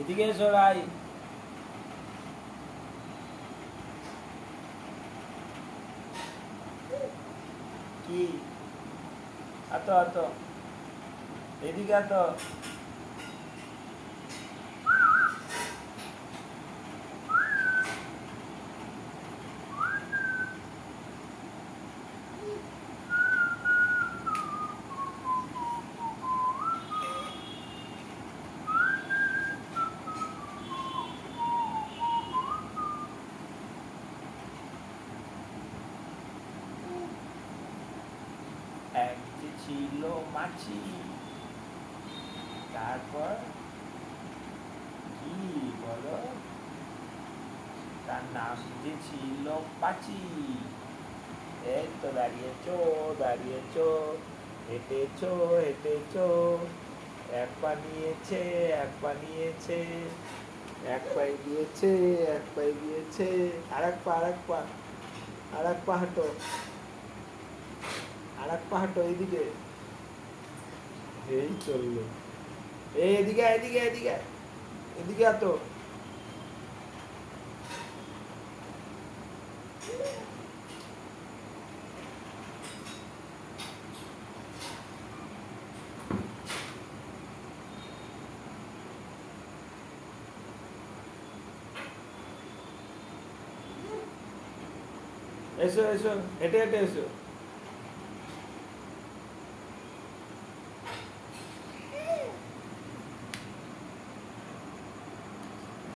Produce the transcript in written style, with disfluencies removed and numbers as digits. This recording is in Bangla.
এদিকে এসো রাই। কি আতো আতো, এদিকে আতো। এক যে ছিল মাছি, তারপর কি বলো, তার নাম যে ছিল পাচি। এই তো দাঁড়িয়েছো, দাঁড়িয়েছো, হেঁটেছো, হেঁটেছো, এক পা নিয়েছে, এক পা নিয়েছে, এক পায়ে দিয়েছে, এক পায়ে দিয়েছে, আর এক পা, আর এক পা, আর এক পা হাঁটো, আর এক পা হাঁটো এইদিকে। এই চললো। এই এদিকে, এদিকে, এদিকে, এদিকে আতো। এসো এসো, হেঁটে হেঁটে এসো।